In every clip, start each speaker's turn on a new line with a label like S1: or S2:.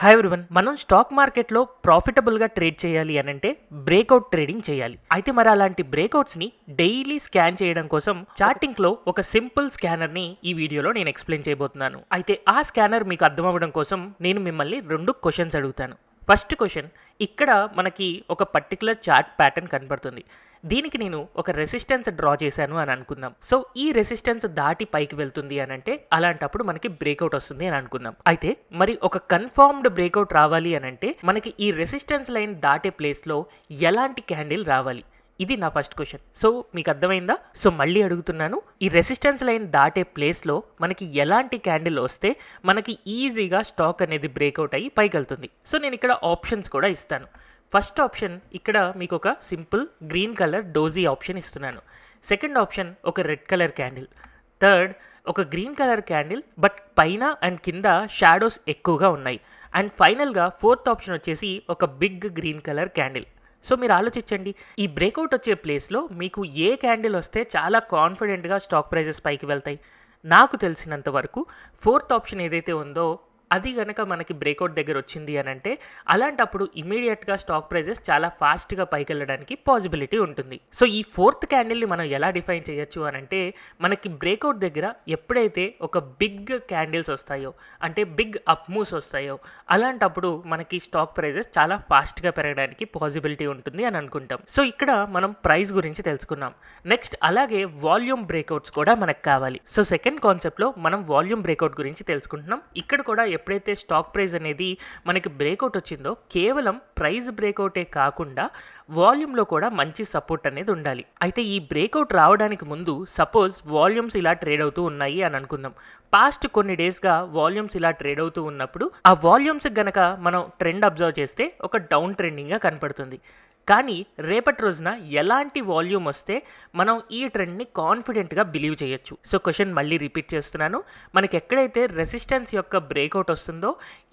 S1: Hi everyone, మనం stock మార్కెట్లో ప్రాఫిటబుల్గా trade చేయాలి అని అంటే బ్రేక్అవుట్ ట్రేడింగ్ చేయాలి. అయితే మరి అలాంటి బ్రేక్అవుట్స్ని డైలీ స్కాన్ చేయడం కోసం చార్టింగ్లో ఒక సింపుల్ స్కానర్ని ఈ వీడియోలో నేను ఎక్స్ప్లెయిన్ చేయబోతున్నాను. అయితే ఆ స్కానర్ మీకు అర్థం అవ్వడం కోసం నేను మిమ్మల్ని 2 క్వశ్చన్స్ అడుగుతాను. ఫస్ట్ క్వశ్చన్, ఇక్కడ మనకి ఒక పర్టికులర్ చార్ట్ ప్యాటర్న్ కనబడుతుంది. దీనికి నేను ఒక రెసిస్టెన్స్ డ్రా చేశాను అని అనుకుందాం. సో ఈ రెసిస్టెన్స్ దాటి పైకి వెళ్తుంది అని అంటే అలాంటప్పుడు మనకి బ్రేక్అవుట్ వస్తుంది అని అనుకుందాం. అయితే మరి ఒక కన్ఫర్మ్డ్ బ్రేక్అవుట్ రావాలి అని అంటే మనకి ఈ రెసిస్టెన్స్ లైన్ దాటే ప్లేస్లో ఎలాంటి క్యాండిల్ రావాలి? ఇది నా ఫస్ట్ క్వశ్చన్. సో మీకు అర్థమైందా? సో మళ్ళీ అడుగుతున్నాను, ఈ రెసిస్టెన్స్ లైన్ దాటే ప్లేస్లో మనకి ఎలాంటి క్యాండిల్ వస్తే మనకి ఈజీగా స్టాక్ అనేది బ్రేక్అవుట్ అయ్యి పైకి వెళ్తుంది? సో నేను ఇక్కడ ఆప్షన్స్ కూడా ఇస్తాను. ఫస్ట్ ఆప్షన్, ఇక్కడ మీకు ఒక simple green colour doji option ఇస్తున్నాను. సెకండ్ ఆప్షన్ ఒక రెడ్ కలర్ క్యాండిల్. థర్డ్ ఒక గ్రీన్ కలర్ క్యాండిల్ బట్ పైన అండ్ కింద షాడోస్ ఎక్కువగా ఉన్నాయి. అండ్ ఫైనల్గా ఫోర్త్ ఆప్షన్ వచ్చేసి ఒక big green colour candle. So మీరు ఆలోచించండి, ఈ బ్రేక్అవుట్ వచ్చే ప్లేస్లో మీకు ఏ క్యాండిల్ వస్తే చాలా కాన్ఫిడెంట్గా స్టాక్ ప్రైజెస్ పైకి వెళ్తాయి? నాకు తెలిసినంత వరకు ఫోర్త్ ఆప్షన్ ఏదైతే ఉందో అది కనుక మనకి బ్రేక్అవుట్ దగ్గర వచ్చింది అని అంటే అలాంటప్పుడు ఇమీడియట్గా స్టాక్ ప్రైజెస్ చాలా ఫాస్ట్గా పైకి వెళ్ళడానికి పాసిబిలిటీ ఉంటుంది. సో ఈ ఫోర్త్ క్యాండిల్ని మనం ఎలా డిఫైన్ చేయొచ్చు అని అంటే మనకి బ్రేక్అవుట్ దగ్గర ఎప్పుడైతే ఒక బిగ్ క్యాండిల్స్ వస్తాయో, అంటే బిగ్ అప్ మూవ్స్ వస్తాయో, అలాంటప్పుడు మనకి స్టాక్ ప్రైజెస్ చాలా ఫాస్ట్గా పెరగడానికి పాసిబిలిటీ ఉంటుంది అని అనుకుంటాం. సో ఇక్కడ మనం ప్రైస్ గురించి తెలుసుకున్నాం. నెక్స్ట్ అలాగే వాల్యూమ్ బ్రేక్అవుట్స్ కూడా మనకు కావాలి. సో సెకండ్ కాన్సెప్ట్లో మనం వాల్యూమ్ బ్రేక్అవుట్ గురించి తెలుసుకుంటున్నాం. ఇక్కడ కూడా ఎప్పుడైతే స్టాక్ ప్రైస్ అనేది మనకి బ్రేక్అవుట్ వచ్చిందో కేవలం ప్రైస్ బ్రేక్అవుటే కాకుండా వాల్యూమ్లో కూడా మంచి సపోర్ట్ అనేది ఉండాలి. అయితే ఈ బ్రేక్అవుట్ రావడానికి ముందు సపోజ్ వాల్యూమ్స్ ఇలా ట్రేడ్ అవుతూ ఉన్నాయి అని అనుకుందాం. పాస్ట్ కొన్ని డేస్గా వాల్యూమ్స్ ఇలా ట్రేడ్ అవుతూ ఉన్నప్పుడు ఆ వాల్యూమ్స్ గనక మనం ట్రెండ్ అబ్జర్వ్ చేస్తే ఒక డౌన్ ట్రెండింగ్గా కనపడుతుంది. కానీ రేపటి రోజున ఎలాంటి వాల్యూమ్ వస్తే మనం ఈ ట్రెండ్ని కాన్ఫిడెంట్గా బిలీవ్ చేయొచ్చు? సో క్వశ్చన్ మళ్ళీ రిపీట్ చేస్తున్నాను. మనకి ఎక్కడైతే రెసిస్టెన్స్ యొక్క బ్రేక్అవుట్ వస్తుందో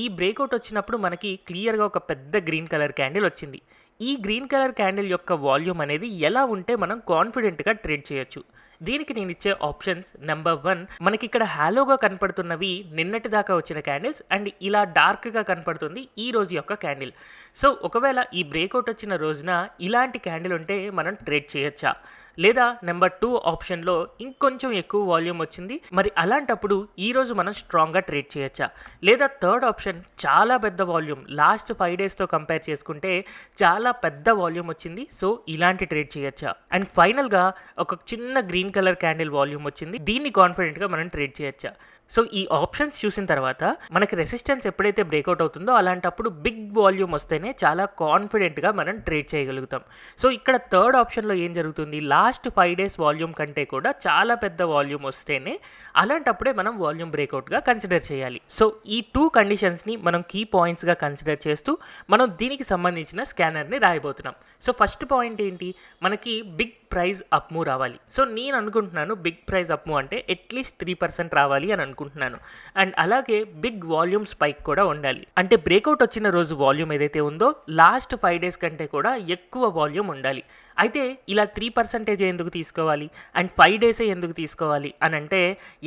S1: ఈ బ్రేక్అవుట్ వచ్చినప్పుడు మనకి క్లియర్గా ఒక పెద్ద గ్రీన్ కలర్ క్యాండిల్ వచ్చింది. ఈ గ్రీన్ కలర్ క్యాండిల్ యొక్క వాల్యూమ్ అనేది ఎలా ఉంటే మనం కాన్ఫిడెంట్గా ట్రేడ్ చేయొచ్చు? దీనికి నేను ఇచ్చే ఆప్షన్స్, నెంబర్ 1, మనకి ఇక్కడ హాలోగా కనపడుతున్నవి నిన్నటి దాకా వచ్చిన క్యాండిల్స్ అండ్ ఇలా డార్క్గా కనపడుతుంది ఈ రోజు యొక్క క్యాండిల్. సో ఒకవేళ ఈ బ్రేక్అవుట్ వచ్చిన రోజున ఇలాంటి క్యాండిల్ ఉంటే మనం ట్రేడ్ చేయొచ్చా? లేదా నెంబర్ 2 ఆప్షన్లో ఇంకొంచెం ఎక్కువ వాల్యూమ్ వచ్చింది, మరి అలాంటప్పుడు ఈరోజు మనం స్ట్రాంగ్గా ట్రేడ్ చేయొచ్చా? లేదా థర్డ్ ఆప్షన్, చాలా పెద్ద వాల్యూమ్, లాస్ట్ 5 డేస్తో కంపేర్ చేసుకుంటే చాలా పెద్ద వాల్యూమ్ వచ్చింది, సో ఇలాంటి ట్రేడ్ చేయొచ్చా? అండ్ ఫైనల్గా ఒక చిన్న గ్రీన్ కలర్ క్యాండిల్ వాల్యూమ్ వచ్చింది, దీన్ని కాన్ఫిడెంట్గా మనం ట్రేడ్ చేయొచ్చా? సో ఈ ఆప్షన్స్ చూసిన తర్వాత మనకి రెసిస్టెన్స్ ఎప్పుడైతే బ్రేక్అవుట్ అవుతుందో అలాంటప్పుడు బిగ్ వాల్యూమ్ వస్తేనే చాలా కాన్ఫిడెంట్గా మనం ట్రేడ్ చేయగలుగుతాం. సో ఇక్కడ థర్డ్ ఆప్షన్లో ఏం జరుగుతుంది, లాస్ట్ 5 డేస్ వాల్యూమ్ కంటే కూడా చాలా పెద్ద వాల్యూమ్ వస్తేనే అలాంటప్పుడే మనం వాల్యూమ్ బ్రేక్అవుట్గా కన్సిడర్ చేయాలి. సో ఈ 2 కండిషన్స్ని మనం కీ పాయింట్స్గా కన్సిడర్ చేస్తూ మనం దీనికి సంబంధించిన స్కానర్ని రాయబోతున్నాం. సో ఫస్ట్ పాయింట్ ఏంటి, మనకి బిగ్ ప్రైస్ అప్ మూవ్ రావాలి. సో నేను అనుకుంటున్నాను బిగ్ ప్రైస్ అప్ మూవ్ అంటే అట్లీస్ట్ 3% రావాలి అని అనుకుంటున్నాను. అండ్ అలాగే బిగ్ వాల్యూమ్ స్పైక్ కూడా ఉండాలి. అంటే బ్రేక్అవుట్ వచ్చిన రోజు వాల్యూమ్ ఏదైతే ఉందో లాస్ట్ 5 డేస్ కంటే కూడా ఎక్కువ వాల్యూమ్ ఉండాలి. అయితే ఇలా 3% ఎందుకు తీసుకోవాలి అండ్ 5 డేసే ఎందుకు తీసుకోవాలి అని అంటే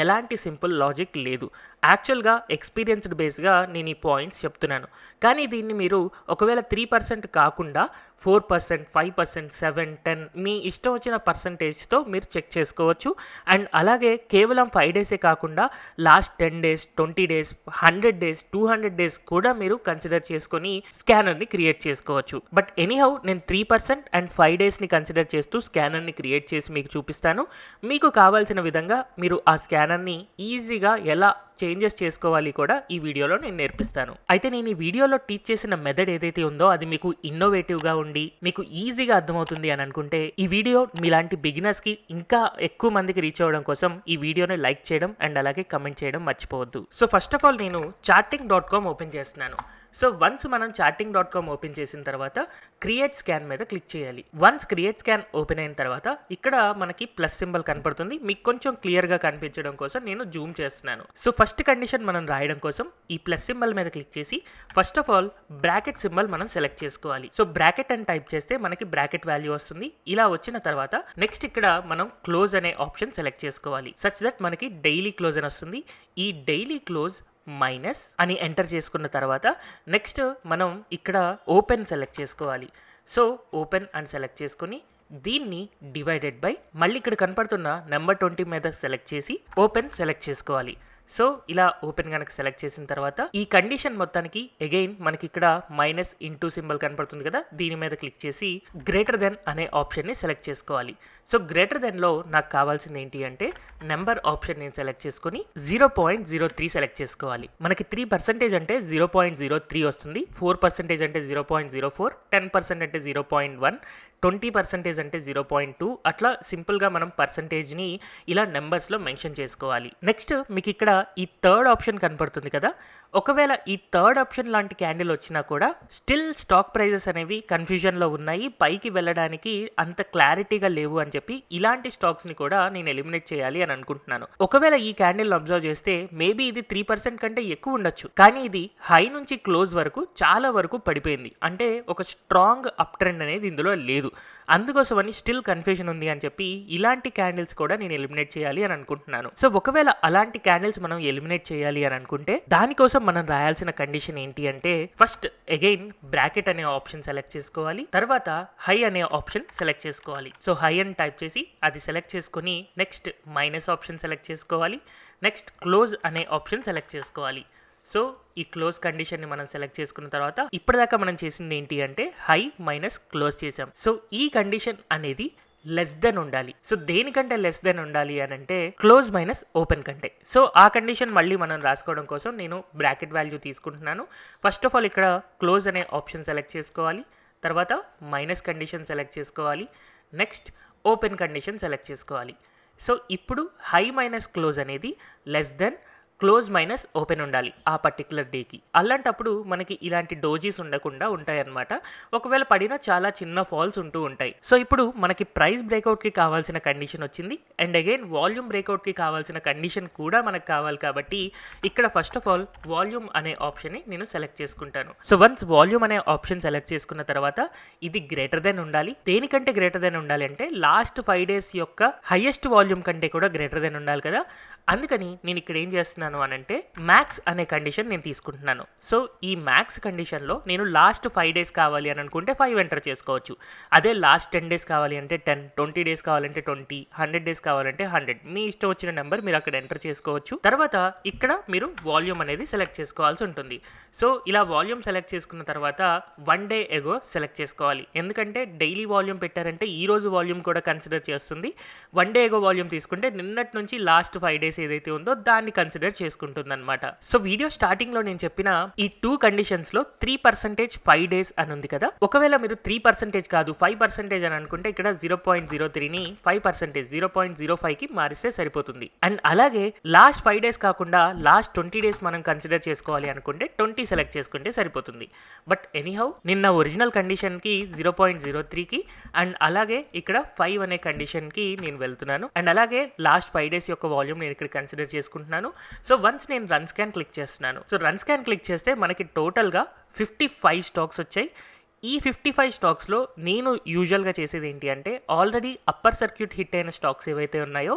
S1: ఎలాంటి సింపుల్ లాజిక్ లేదు. యాక్చువల్గా ఎక్స్పీరియన్స్డ్ బేస్గా నేను ఈ పాయింట్స్ చెప్తున్నాను. కానీ దీన్ని మీరు ఒకవేళ 3% కాకుండా 4%, 5%, 7, 10 మీ ఇష్టం వచ్చిన పర్సంటేజ్తో మీరు చెక్ చేసుకోవచ్చు. అండ్ అలాగే కేవలం 5 డేసే కాకుండా last 10 days, 20 days, 100 days, 200 days కూడా మీరు కన్సిడర్ చేసుకొని స్కానర్ని క్రియేట్ చేసుకోవచ్చు. బట్ ఎనీహౌ నేను 3% అండ్ 5 డేస్ని కన్సిడర్ చేస్తూ స్కానర్ని క్రియేట్ చేసి మీకు చూపిస్తాను. మీకు కావాల్సిన విధంగా మీరు ఆ స్కానర్ని ఈజీగా ఎలా చేంజెస్ చేసుకోవాలి కూడా ఈ వీడియోలో నేను నేర్పిస్తాను. అయితే నేను ఈ వీడియోలో టీచ్ చేసిన మెథడ్ ఏదైతే ఉందో అది మీకు ఇన్నోవేటివ్గా ఉండి మీకు ఈజీగా అర్థమవుతుంది అని అనుకుంటే ఈ వీడియో మీలాంటి బిగినర్స్కి ఇంకా ఎక్కువ మందికి రీచ్ అవ్వడం కోసం ఈ వీడియోని లైక్ చేయడం అండ్ అలాగే కమెంట్ చేయడం మర్చిపోవద్దు. సో ఫస్ట్ ఆఫ్ ఆల్ నేను charting.com ఓపెన్ చేస్తున్నాను. సో వన్స్ మనం charting.com ఓపెన్ చేసిన తర్వాత క్రియేట్ స్కాన్ మీద క్లిక్ చేయాలి. వన్స్ క్రియేట్ స్కాన్ ఓపెన్ అయిన తర్వాత ఇక్కడ మనకి ప్లస్ సింబల్ కనపడుతుంది. మీకు కొంచెం క్లియర్గా కనిపించడం కోసం నేను జూమ్ చేస్తున్నాను. సో ఫస్ట్ కండిషన్ మనం రాయడం కోసం ఈ ప్లస్ సింబల్ మీద క్లిక్ చేసి first of all bracket symbol మనం సెలెక్ట్ చేసుకోవాలి. సో బ్రాకెట్ అని టైప్ చేస్తే మనకి బ్రాకెట్ వాల్యూ వస్తుంది. ఇలా వచ్చిన తర్వాత నెక్స్ట్ ఇక్కడ మనం క్లోజ్ అనే ఆప్షన్ సెలెక్ట్ చేసుకోవాలి. సచ్ దట్ మనకి డైలీ క్లోజ్ అని వస్తుంది. ఈ డైలీ క్లోజ్ మైనస్ అని ఎంటర్ చేసుకున్న తర్వాత నెక్స్ట్ మనం ఇక్కడ ఓపెన్ సెలెక్ట్ చేసుకోవాలి. సో ఓపెన్ అని సెలెక్ట్ చేసుకొని దీన్ని డివైడెడ్ బై మళ్ళీ ఇక్కడ కనపడుతున్న నెంబర్ 20 మీద సెలెక్ట్ చేసి ఓపెన్ సెలెక్ట్ చేసుకోవాలి. సో ఇలా ఓపెన్ కనుక సెలెక్ట్ చేసిన తర్వాత ఈ కండిషన్ మొత్తానికి అగైన్ మనకి ఇక్కడ మైనస్ ఇంటూ సింబల్ కనపడుతుంది కదా, దీని మీద క్లిక్ చేసి గ్రేటర్ దెన్ అనే ఆప్షన్ని సెలెక్ట్ చేసుకోవాలి. సో గ్రేటర్ దెన్లో నాకు కావాల్సింది ఏంటి అంటే నెంబర్ ఆప్షన్ నేను సెలెక్ట్ చేసుకొని 0.03 సెలెక్ట్ చేసుకోవాలి. మనకి 3% అంటే 0.03 వస్తుంది, 4% అంటే 0.04, 10% అంటే 0.1, 20% అంటే 0.2, అట్లా సింపుల్గా మనం పర్సంటేజ్ని ఇలా నెంబర్స్లో మెన్షన్ చేసుకోవాలి. నెక్స్ట్ మీకు ఇక్కడ ఈ థర్డ్ ఆప్షన్ కనపడుతుంది కదా, ఒకవేళ ఈ థర్డ్ ఆప్షన్ లాంటి క్యాండిల్ వచ్చినా కూడా స్టిల్ స్టాక్ ప్రైజెస్ అనేవి కన్ఫ్యూజన్లో ఉన్నాయి, పైకి వెళ్ళడానికి అంత క్లారిటీగా లేవు అని చెప్పి ఇలాంటి స్టాక్స్ని కూడా నేను ఎలిమినేట్ చేయాలి అని అనుకుంటున్నాను. ఒకవేళ ఈ క్యాండిల్ అబ్జర్వ్ చేస్తే మేబీ ఇది 3% కంటే ఎక్కువ ఉండొచ్చు, కానీ ఇది హై నుంచి క్లోజ్ వరకు చాలా వరకు పడిపోయింది, అంటే ఒక స్ట్రాంగ్ అప్ ట్రెండ్ అనేది ఇందులో లేదు. అందుకోసమని స్టిల్ కన్ఫ్యూజన్ ఉంది అని చెప్పి ఇలాంటి క్యాండిల్స్ కూడా నేను ఎలిమినేట్ చేయాలి అని అనుకుంటున్నాను. సో ఒకవేళ అలాంటి క్యాండిల్స్ మనం ఎలిమినేట్ చేయాలి అని అనుకుంటే దానికోసం మనం రాయాల్సిన కండిషన్ ఏంటి అంటే ఫస్ట్ అగైన్ బ్రాకెట్ అనే ఆప్షన్ సెలెక్ట్ చేసుకోవాలి, తర్వాత హై అనే ఆప్షన్ సెలెక్ట్ చేసుకోవాలి. సో హై అని టైప్ చేసి అది సెలెక్ట్ చేసుకొని నెక్స్ట్ మైనస్ ఆప్షన్ సెలెక్ట్ చేసుకోవాలి, నెక్స్ట్ క్లోజ్ అనే ఆప్షన్ సెలెక్ట్ చేసుకోవాలి. సో ఈ క్లోజ్ కండిషన్ని మనం సెలెక్ట్ చేసుకున్న తర్వాత ఇప్పటిదాకా మనం చేసింది ఏంటి అంటే హై మైనస్ క్లోజ్ చేసాం. సో ఈ కండిషన్ అనేది లెస్ దెన్ ఉండాలి. సో దేనికంటే లెస్ దెన్ ఉండాలి అని అంటే క్లోజ్ మైనస్ ఓపెన్ కంటే. సో ఆ కండిషన్ మళ్ళీ మనం రాసుకోవడం కోసం నేను బ్రాకెట్ వాల్యూ తీసుకుంటున్నాను. ఫస్ట్ ఆఫ్ ఆల్ ఇక్కడ క్లోజ్ అనే ఆప్షన్ సెలెక్ట్ చేసుకోవాలి, తర్వాత మైనస్ కండిషన్ సెలెక్ట్ చేసుకోవాలి, నెక్స్ట్ ఓపెన్ కండిషన్ సెలెక్ట్ చేసుకోవాలి. సో ఇప్పుడు హై మైనస్ క్లోజ్ అనేది less than close minus open ఉండాలి ఆ పర్టికులర్ డేకి. అలాంటప్పుడు మనకి ఇలాంటి డోజీస్ ఉండకుండా ఉంటాయి అన్నమాట. ఒకవేళ పడినా చాలా చిన్న ఫాల్స్ ఉంటూ ఉంటాయి. సో ఇప్పుడు మనకి ప్రైస్ బ్రేక్అవుట్కి కావాల్సిన కండిషన్ వచ్చింది, అండ్ అగైన్ వాల్యూమ్ బ్రేక్అవుట్కి కావాల్సిన కండిషన్ కూడా మనకు కావాలి. కాబట్టి ఇక్కడ ఫస్ట్ ఆఫ్ ఆల్ వాల్యూమ్ అనే ఆప్షన్ని నేను సెలెక్ట్ చేసుకుంటాను. సో వన్స్ వాల్యూమ్ అనే ఆప్షన్ సెలెక్ట్ చేసుకున్న తర్వాత ఇది గ్రేటర్ దెన్ ఉండాలి. దేనికంటే గ్రేటర్ దెన్ ఉండాలి అంటే లాస్ట్ 5 days యొక్క హైయెస్ట్ వాల్యూమ్ కంటే కూడా గ్రేటర్ దెన్ ఉండాలి కదా. అందుకని నేను ఇక్కడ ఏం చేస్తున్నాను అని అంటే మ్యాక్స్ అనే కండిషన్ నేను తీసుకుంటున్నాను. సో ఈ మ్యాక్స్ కండిషన్లో నేను లాస్ట్ 5 days కావాలి అని అనుకుంటే 5 ఎంటర్ చేసుకోవచ్చు. అదే లాస్ట్ 10 days కావాలి అంటే 10, 20 days కావాలంటే 20, 100 days కావాలంటే 100, మీ ఇష్టం వచ్చిన నెంబర్ మీరు అక్కడ ఎంటర్ చేసుకోవచ్చు. తర్వాత ఇక్కడ మీరు వాల్యూమ్ అనేది సెలెక్ట్ చేసుకోవాల్సి ఉంటుంది. సో ఇలా వాల్యూమ్ సెలెక్ట్ చేసుకున్న తర్వాత 1 day ago సెలెక్ట్ చేసుకోవాలి, ఎందుకంటే డైలీ వాల్యూమ్ పెట్టారంటే ఈ రోజు వాల్యూమ్ కూడా కన్సిడర్ చేస్తుంది. 1 day ago వాల్యూమ్ తీసుకుంటే నిన్నటి నుంచి లాస్ట్ 5 days ఏదైతే ఉందో దాన్ని కన్సిడర్ చేసుకుంటుంది అనమాట. సో వీడియో స్టార్టింగ్ లో నేను చెప్పిన ఈ 2 కండిషన్స్ లో 3% 5 days అని ఉంది కదా, ఒకవేళ మీరు 3% కాదు 5% అని అనుకుంటే ఇక్కడ 0.03ని 5% 0.05కి మారిస్తే సరిపోతుంది. అండ్ అలాగే లాస్ట్ 5 days కాకుండా లాస్ట్ 20 days మనం కన్సిడర్ చేసుకోవాలి అనుకుంటే 20 సెలెక్ట్ చేసుకుంటే సరిపోతుంది. బట్ ఎనీహౌ నిన్న ఒరిజినల్ కండిషన్కి 0.03కి అండ్ అలాగే ఇక్కడ 5 అనే కండిషన్కి నేను వెళ్తున్నాను. అండ్ అలాగే లాస్ట్ 5 days యొక్క వాల్యూమ్ నేను ఇక్కడ కన్సిడర్ చేసుకుంటున్నాను. సో వన్స్ నేను రన్ స్కాన్ క్లిక్ చేస్తున్నాను. సో రన్ స్కాన్ క్లిక్ చేస్తే మనకి టోటల్గా 55 స్టాక్స్ వచ్చాయి. ఈ 55 స్టాక్స్లో నేను యూజువల్గా చేసేది ఏంటి అంటే ఆల్రెడీ అప్పర్ సర్క్యూట్ హిట్ అయిన స్టాక్స్ ఏవైతే ఉన్నాయో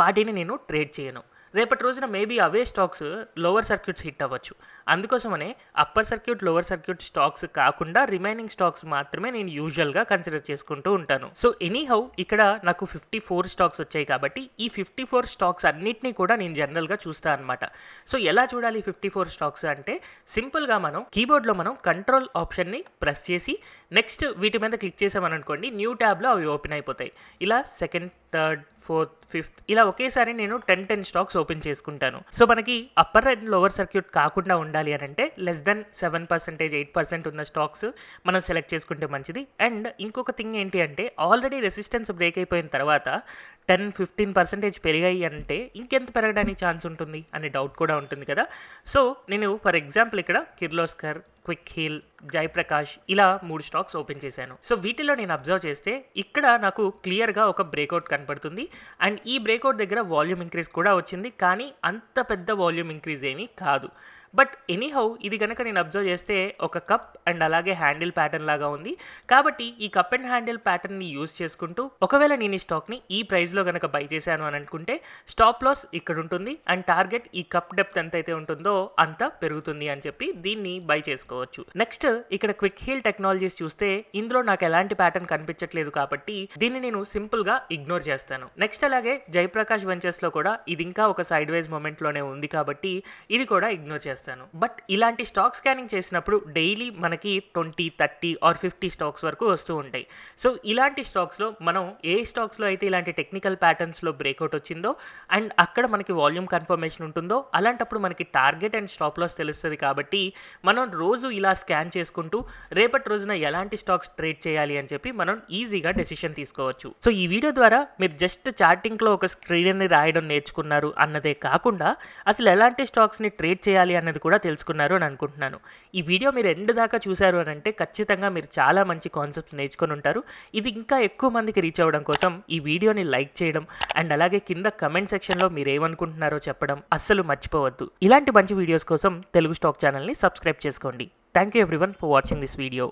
S1: వాటిని నేను ట్రేడ్ చేయను. రేపటి రోజున మేబీ అవే స్టాక్స్ లోవర్ సర్క్యూట్స్ హిట్ అవ్వచ్చు. అందుకోసమనే upper circuit lower circuit stocks కాకుండా రిమైనింగ్ స్టాక్స్ మాత్రమే నేను యూజువల్గా కన్సిడర్ చేసుకుంటూ ఉంటాను. సో ఎనీహౌ ఇక్కడ నాకు 54 స్టాక్స్ వచ్చాయి కాబట్టి ఈ 54 స్టాక్స్ అన్నిటినీ కూడా నేను జనరల్గా చూస్తాను అనమాట. సో ఎలా చూడాలి 54 స్టాక్స్ అంటే సింపుల్గా మనం కీబోర్డ్లో మనం కంట్రోల్ ఆప్షన్ని ప్రెస్ చేసి నెక్స్ట్ వీటి మీద క్లిక్ చేసామని అనుకోండి, న్యూ ట్యాబ్లో అవి ఓపెన్ అయిపోతాయి. ఇలా సెకండ్, థర్డ్, ఫోర్త్, ఫిఫ్త్ ఇలా ఒకేసారి నేను 10 స్టాక్స్ ఓపెన్ చేసుకుంటాను. సో మనకి అప్పర్ అండ్ లోవర్ సర్క్యూట్ కాకుండా ఉండాలి అని అంటే లెస్ దెన్ 7%, 8% ఉన్న స్టాక్స్ మనం సెలెక్ట్ చేసుకుంటే మంచిది. అండ్ ఇంకొక థింగ్ ఏంటి అంటే ఆల్రెడీ రెసిస్టెన్స్ బ్రేక్ అయిపోయిన తర్వాత 10-15% పెరిగాయి అంటే ఇంకెంత పెరగడానికి ఛాన్స్ ఉంటుంది అనే డౌట్ కూడా ఉంటుంది కదా. సో నేను ఫర్ ఎగ్జాంపుల్ ఇక్కడ కిర్లోస్కర్, క్విక్ హీల్, జయప్రకాష్ ఇలా 3 స్టాక్స్ ఓపెన్ చేశాను. సో వీటిలో నేను అబ్జర్వ్ చేస్తే ఇక్కడ నాకు క్లియర్గా ఒక బ్రేక్అవుట్ కనపడుతుంది. అండ్ ఈ బ్రేక్అవుట్ దగ్గర వాల్యూమ్ ఇంక్రీజ్ కూడా వచ్చింది, కానీ అంత పెద్ద వాల్యూమ్ ఇంక్రీజ్ ఏమీ కాదు. బట్ ఎనీహౌ ఇది కనుక నేను అబ్జర్వ్ చేస్తే ఒక కప్ అండ్ అలాగే హ్యాండిల్ ప్యాటర్న్ లాగా ఉంది. కాబట్టి ఈ కప్ అండ్ హ్యాండిల్ ప్యాటర్న్ని యూజ్ చేసుకుంటూ ఒకవేళ నేను ఈ స్టాక్ని ఈ ప్రైస్లో కనుక బై చేశాను అని అనుకుంటే స్టాప్ లాస్ ఇక్కడ ఉంటుంది అండ్ టార్గెట్ ఈ కప్ డెప్త్ ఎంతైతే ఉంటుందో అంత పెరుగుతుంది అని చెప్పి దీన్ని బై చేసుకోవచ్చు. నెక్స్ట్ ఇక్కడ క్విక్ హీల్ టెక్నాలజీస్ చూస్తే ఇందులో నాకు ఎలాంటి ప్యాటర్న్ కనిపించట్లేదు కాబట్టి దీన్ని నేను సింపుల్ గా ఇగ్నోర్ చేస్తాను. నెక్స్ట్ అలాగే జయప్రకాష్ వెంచర్స్ లో కూడా ఇది ఇంకా ఒక సైడ్ వైజ్ మూమెంట్ లోనే ఉంది కాబట్టి ఇది కూడా ఇగ్నోర్ చేస్తాను. బట్ ఇలాంటి స్టాక్ స్కానింగ్ చేసినప్పుడు డైలీ మనకి 20, 30 ఆర్ 50 స్టాక్స్ వరకు వస్తూ ఉంటాయి. సో ఇలాంటి స్టాక్స్లో మనం ఏ స్టాక్స్లో అయితే ఇలాంటి టెక్నికల్ ప్యాటర్న్స్లో బ్రేక్అవుట్ వచ్చిందో అండ్ అక్కడ మనకి వాల్యూమ్ కన్ఫర్మేషన్ ఉంటుందో అలాంటప్పుడు మనకి టార్గెట్ అండ్ స్టాప్ లాస్ తెలుస్తుంది. కాబట్టి మనం రోజు ఇలా స్కాన్ చేసుకుంటూ రేపటి రోజున ఎలాంటి స్టాక్స్ ట్రేడ్ చేయాలి అని చెప్పి మనం ఈజీగా డెసిషన్ తీసుకోవచ్చు. సో ఈ వీడియో ద్వారా మీరు జస్ట్ చార్టింగ్లో ఒక స్క్రీన్ని రాయడం నేర్చుకున్నారు అన్నదే కాకుండా అసలు ఎలాంటి స్టాక్స్ని ట్రేడ్ చేయాలి అన్నది కూడా తెలుసుకున్నారు అని అనుకుంటున్నాను. ఈ వీడియో మీరు ఎండ్ దాకా చూశారు అని అంటే ఖచ్చితంగా మీరు చాలా మంచి కాన్సెప్ట్స్ నేర్చుకొని ఉంటారు. ఇది ఇంకా ఎక్కువ మందికి రీచ్ అవ్వడం కోసం ఈ వీడియోని లైక్ చేయడం అండ్ అలాగే కింద కమెంట్ సెక్షన్లో మీరు ఏమనుకుంటున్నారో చెప్పడం అస్సలు మర్చిపోవద్దు. ఇలాంటి మంచి వీడియోస్ కోసం తెలుగు స్టాక్ ఛానల్ని సబ్స్క్రైబ్ చేసుకోండి. Thank you everyone for watching this video.